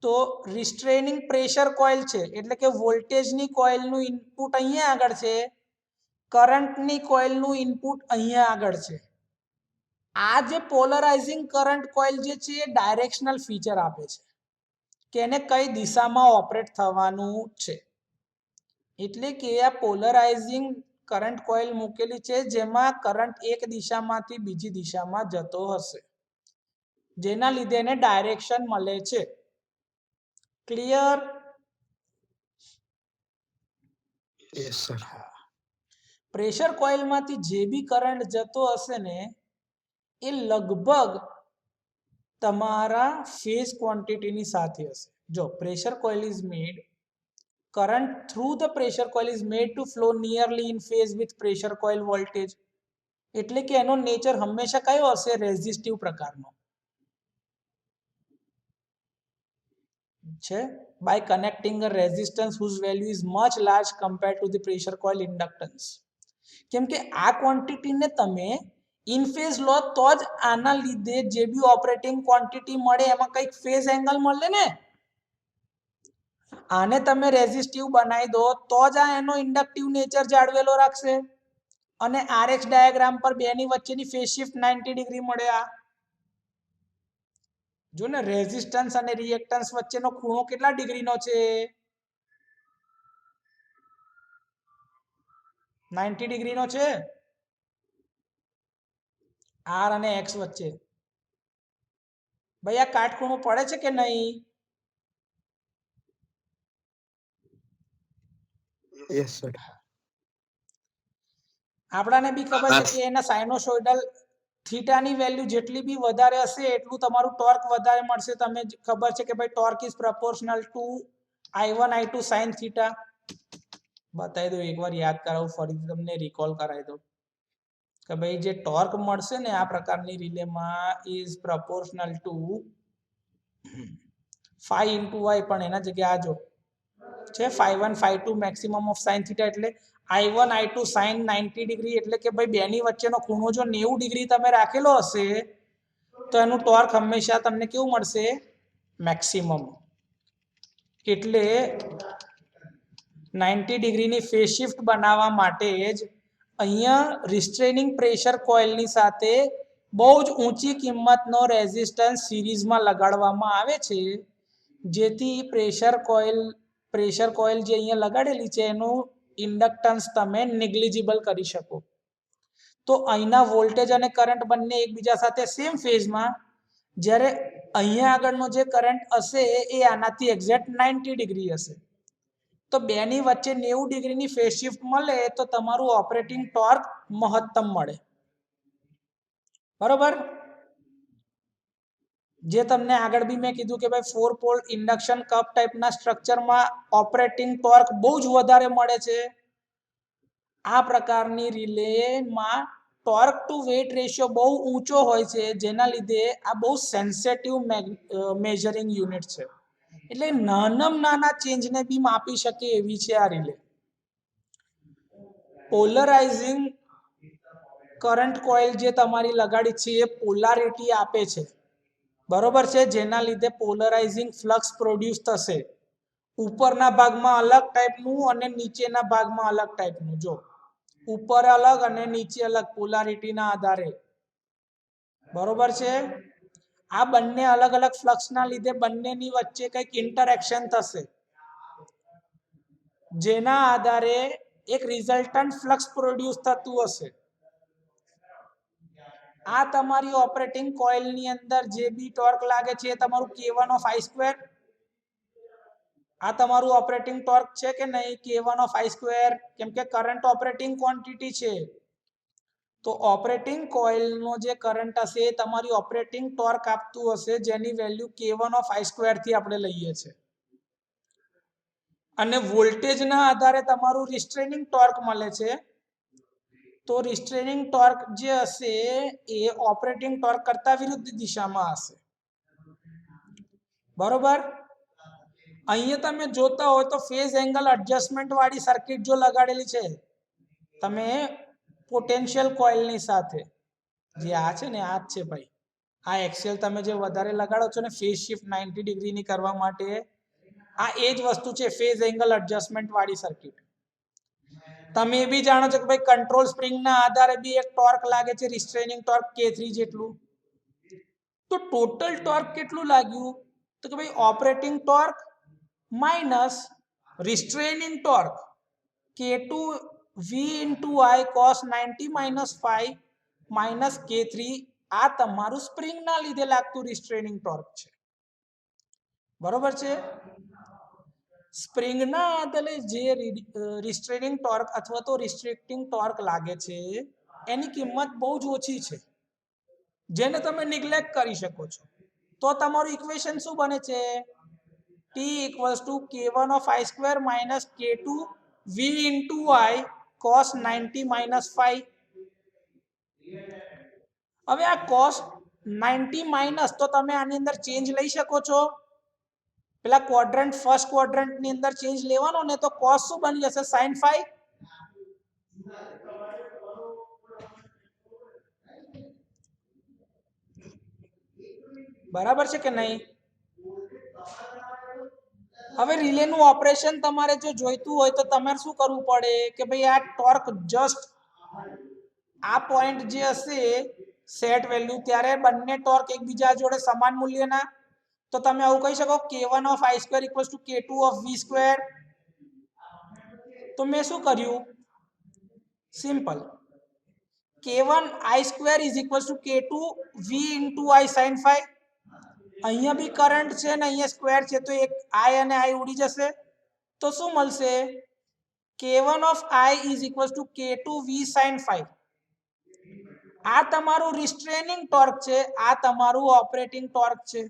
તો રિસ્ટ્રેનિંગ પ્રેશર કોઇલ છે એટલે કે વોલ્ટેજની કોઇલનું ઇનપુટ અહીંયા આગળ છે, કરંટની કોઇલનું ઇનપુટ અહીંયા આગળ છે. આ જે પોલરાઇઝિંગ કરંટ કોઇલ જે છે એ ડાયરેક્શનલ ફીચર આપે છે કે એને કઈ દિશામાં ઓપરેટ થવાનું છે. એટલે કે આ પોલરાઇઝિંગ કરંટ કોઇલ મૂકેલી છે જેમાં કરંટ એક દિશામાંથી બીજી દિશામાં જતો હશે, જેના લીધે એને ડાયરેક્શન મળે છે. ક્લિયર? यस सर પ્રેશર કોઇલમાંથી જે બી કરંટ જતો હશે ને એ લગભગ તમારા ફેઝ ક્વોન્ટિટીની સાથે હશે. જો pressure coil is made, current through the pressure coil is made to flow nearly in phase with pressure coil voltage. એટલે કે એનો નેચર હંમેશા કયો હશે? રેઝિસ્ટિવ પ્રકારનો છે. by connecting a resistance whose value is much large compared to the pressure coil inductance. કેમ કે આ ક્વોન્ટિટીને તમે ઇન ફેઝ લો તો જ આના લીધે જે બી ઓપરેટિંગ ક્વોન્ટિટી મળે એમાં કંઈક ફેઝ એંગલ મળે ને. આને તમે રેઝિસ્ટિવ બનાવી દો તો જ આ એનો ઇન્ડક્ટિવ નેચર જાળવેલો રાખશે અને RX ડાયાગ્રામ પર બેની વચ્ચેની ફેઝ શિફ્ટ 90 ડિગ્રી મળે. આ જો ને રેઝિસ્ટન્સ અને રિએક્ટન્સ વચ્ચેનો ખૂણો કેટલા ડિગ્રીનો છે? 90 ડિગ્રીનો છે. R અને X વચ્ચે ભાઈ આ કાટખૂણો પડે છે કે નહીં? यस सर આપણાને બી ખબર છે કે એના સાઇનોસોઇડલ થીટાની વેલ્યુ જેટલી બી વધારે હશે એટલું તમારું ટોર્ક વધારે મળશે. તમે ખબર છે કે ભાઈ torque is proportional two I1 I2 sin theta. બતાવી દો એકવાર, યાદ કરાવું, ફરીથી તમને રિકોલ કરાવી દો કે ભાઈ જે ટોર્ક મળશે ને આ પ્રકારની રિલેમાં is proportional to phi into y, પણ એના જગ્યાએ આ જો છે phi1 phi2 maximum of sin theta એટલે I1 I2 sin 90 ડિગ્રી એટલે કે ભાઈ બેની વચ્ચેનો ખૂણો જો 90 ડિગ્રી તમે રાખેલો હશે તો એનું ટોર્ક હંમેશા તમને કેવું મળશે? મેક્સિમમ. એટલે 90 ડિગ્રીની ફેઝ શિફ્ટ બનાવવા માટે જ અહીંયા રિસ્ટ્રેનિંગ પ્રેશર કોઇલની સાથે બહુ જ ઊંચી કિંમતનો રેઝિસ્ટન્સ સિરીઝમાં લગાડવામાં આવે છે, જેથી પ્રેશર કોઇલ જે અહીંયા લગાડેલી છે એનું ઇન્ડક્ટન્સ તમે નેગ્લિજિબલ કરી શકો. તો અહીંના વોલ્ટેજ અને કરંટ બંને એકબીજા સાથે સેમ ફેઝમાં, જ્યારે અહીંયા આગળનો જે કરંટ હશે એ આનાથી એક્ઝેક્ટ 90 ડિગ્રી હશે. તો બેની વચ્ચે 90 ડિગ્રીની ફેઝ શિફ્ટ મળે તો તમારું ઓપરેટિંગ ટોર્ક મહત્તમ મળે. બરોબર? જે તમને આગળ બી મેં કીધું કે ભાઈ 4 પોલ ઇન્ડક્શન કપ ટાઈપના સ્ટ્રક્ચરમાં ઓપરેટિંગ ટોર્ક બહુ જ વધારે મળે છે. આ પ્રકારની રિલેમાં ટોર્ક ટુ વેટ રેશિયો બહુ ઊંચો હોય છે, જેના લીધે આ બહુ સેન્સિટિવ મેજરિંગ યુનિટ છે. એટલે નાનામાં નાના ચેન્જને બી માપી શકે એવી છે આ રિલે. પોલરાઇઝિંગ કરંટ કોઇલ જે તમારી લગાડી છે એ પોલારિટી આપે છે, બરોબર છે, જેના લીધે પોલરાઇઝિંગ ફ્લક્સ પ્રોડ્યુસ થશે. ઉપરના ભાગમાં અલગ ટાઈપનું અને નીચેના ભાગમાં અલગ ટાઈપનું. જો ઉપર અલગ અને નીચે અલગ પોલારિટીના આધારે, બરોબર છે. આ બંને અલગ અલગ ફ્લક્સના લીધે બંનેની વચ્ચે કંઈક ઇન્ટરેક્શન થશે, જેના આધારે એક રિઝલ્ટન્ટ ફ્લક્સ પ્રોડ્યુસ થતું હશે. આ તમારી ઓપરેટિંગ કોઇલની અંદર જે બી ટોર્ક લાગે છે એ તમારું K1 ઓફ I². આ તમારું ઓપરેટિંગ ટોર્ક છે કે નહીં? K1 ઓફ I², કેમ કે કરંટ ઓપરેટિંગ ક્વોન્ટિટી છે. તો ઓપરેટિંગ કોઇલનો જે કરંટ હશે એ તમારી ઓપરેટિંગ ટોર્ક આપતું હશે, જેની વેલ્યુ K1 ઓફ I² થી આપણે લઈએ છીએ. અને વોલ્ટેજના આધારે તમારું રિસ્ટ્રેનિંગ ટોર્ક મળે છે. તો રિસ્ટ્રેનિંગ ટોર્ક જે હશે એ ઓપરેટિંગ ટોર્ક કરતા વિરુદ્ધ દિશામાં હશે. બરોબર? અહીંયા તમે જોતા હોય તો ફેઝ એંગલ એડજસ્ટમેન્ટ વાળી સર્કિટ જો લગાડેલી છે તમે પોટેન્શિયલ કોઇલની સાથે, જે આ છે ને આ જ છે ભાઈ, આ એક્સેલ તમે જે વધારે લગાડો છો ને ફેઝ શિફ્ટ 90 ડિગ્રીની કરવા માટે, આ એ જ વસ્તુ છે, ફેઝ એંગલ એડજસ્ટમેન્ટ વાળી સર્કિટ. તમે એ બી જાણો છો કે ભાઈ કંટ્રોલ સ્પ્રિંગના આધારે બી એક ટોર્ક લાગે છે, રિસ્ટ્રેનિંગ ટોર્ક K3 જેટલું. તો ટોટલ ટોર્ક કેટલું લાગ્યું? તો કે ભાઈ operating torque minus restraining torque K2 V into I cos 90 minus 5 minus K3. આ તમારું સ્પ્રિંગના લીધે લાગતું રિસ્ટ્રેનિંગ ટોર્ક છે. બરોબર છે? સ્પ્રિંગના આધારે જે રિસ્ટ્રેનિંગ ટોર્ક અથવા તો રિસ્ટ્રિક્ટિંગ ટોર્ક લાગે છે એની કિંમત બહુ જ ઓછી છે, જેને તમે નિગ્લેક્ટ કરી શકો છો. તો તમારું ઇક્વેશન શું બને છે? T equals to K1 of I² minus K2 V into I cos 90 minus 5. હવે આ cos 90 માઇનસ તો તમે આની અંદર ચેન્જ લઈ શકો છો. પેલા ક્વોડ્રન્ટ ફર્સ્ટ ક્વોડ્રન્ટની અંદર ચેન્જ લેવાનો ને તો cos શું બની જશે? sin 5. બરાબર છે કે નહીં? હવે રિલેનું ઓપરેશન તમારે જો જોઈતું હોય તો તમારે શું કરવું પડે કે ભાઈ આ ટોર્ક જસ્ટ આ પોઈન્ટ જે હશે સેટ વેલ્યુ, ત્યારે બંને ટોર્ક એકબીજા જોડે સમાન મૂલ્યના. તો તમે આવું કહી શકો K1 of I² equals to K2 of V². તો મેં શું કર્યું? Simple, K1 I² is equals to K2 V into I sin 5. અહીંયા બી કરંટ છે ને અહીંયા સ્ક્વેર છે, તો એક I અને I ઉડી જશે. તો શું મળશે? K1 of I is equals to K2 V sin 5. આ તમારું રિસ્ટ્રેનિંગ ટોર્ક છે, આ તમારું ઓપરેટિંગ ટોર્ક છે.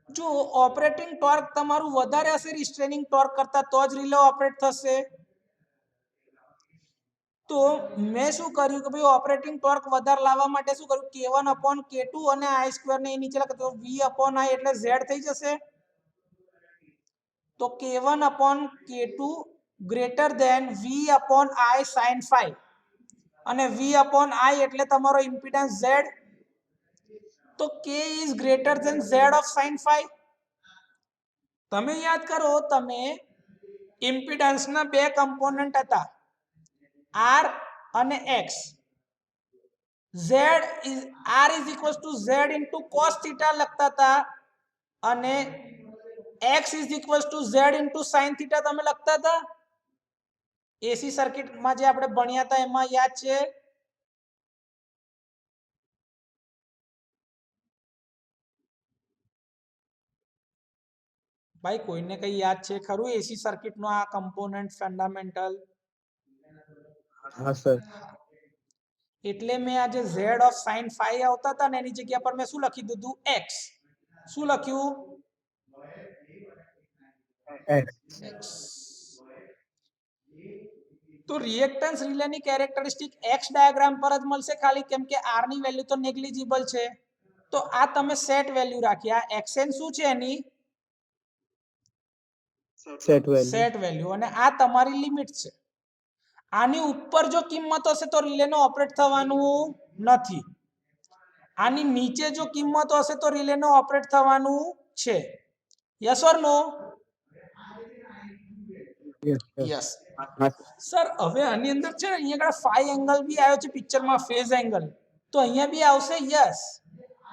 જો ઓપરેટિંગ ટોર્ક તમારું વધારે હશે રિસ્ટ્રેનિંગ ટોર્ક કરતા તો જ રિલે ઓપરેટ થશે. તો મેં શું કર્યું કે ભાઈ ઓપરેટિંગ ટોર્ક વધારે લાવવા માટે શું કર્યું? K1 upon K2 અને I² ને નીચે લખો તો V upon I એટલે Z થઈ જશે. તો K1 upon K2 greater than V upon I sin 5 અને V upon I એટલે તમારો ઇમ્પિડન્સ Z. તો K is greater than Z of sin 5. તમે યાદ કરો, તમે ઇમ્પિડન્સ ના બે કમ્પોનન્ટ હતા R અને X. R is equals to Z into cos theta લખતા હતા અને X is equals to Z into sin theta તમે લખતા હતા. એસી સર્કિટમાં જે આપણે ભણ્યા હતા એમાં યાદ છે? ભાઈ કોઈને કઈ યાદ છે ખરું એસી સર્કિટ નો આ કમ્પોનન્ટ ફંડામેન્ટલ? हाँ सर. એટલે મેં આ જે z ઓફ sin phi આવતા હતા ને એની જગ્યા પર મેં શું લખી દીધું? x. શું લખ્યું? X. x. તો રિએક્ટન્સ રિલેની કેરેક્ટરિસ્ટિક x ડાયાગ્રામ પર જ મળશે ખાલી, કેમ કે r ની વેલ્યુ તો નેગ્લિજિબલ છે. તો આ તમે સેટ વેલ્યુ રાખી. આ xn શું છે એની? Set value. Set value. અને આ તમારી લિમિટ છે. આની ઉપર જો કિંમત હશે તો રિલેનો ઓપરેટ થવાનું નથી. આની નીચે જો કિંમત હશે તો રિલેનો ઓપરેટ થવાનું છે. Yes or no? Yes sir. Yes. हाँ sir. સર હવે આની અંદર છે ને અહીંયા આગળ ફાઈ એંગલ બી આવ્યો છે પિક્ચરમાં, ફેઝ એંગલ. તો અહીંયા બી આવશે યસ.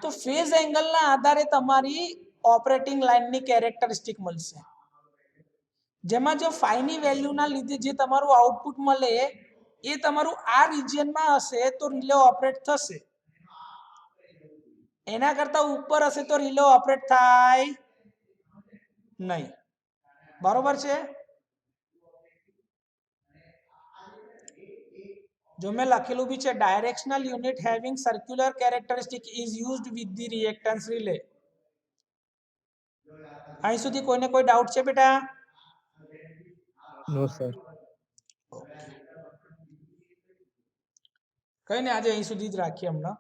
તો ફેઝ એંગલના આધારે તમારી ઓપરેટિંગ લાઇનની કેરેક્ટરિસ્ટિક મળશે. જેમાં જો ફાઈ ની વેલ્યુના લીધે જે તમારું આઉટપુટ મળે એ તમારું આ રિજિયનમાં હશે તો રિલે ઓપરેટ થશે. એના કરતા ઉપર હશે તો રિલે ઓપરેટ થાય નહીં. બરોબર છે? જો મેં લખેલું બી છે, directional unit having circular characteristic is used with the reactance relay. અહીં સુધી કોઈને કોઈ ડાઉટ છે બેટા? No sir. કઈ ને આજે અહીં સુધી જ રાખીએ હમણાં.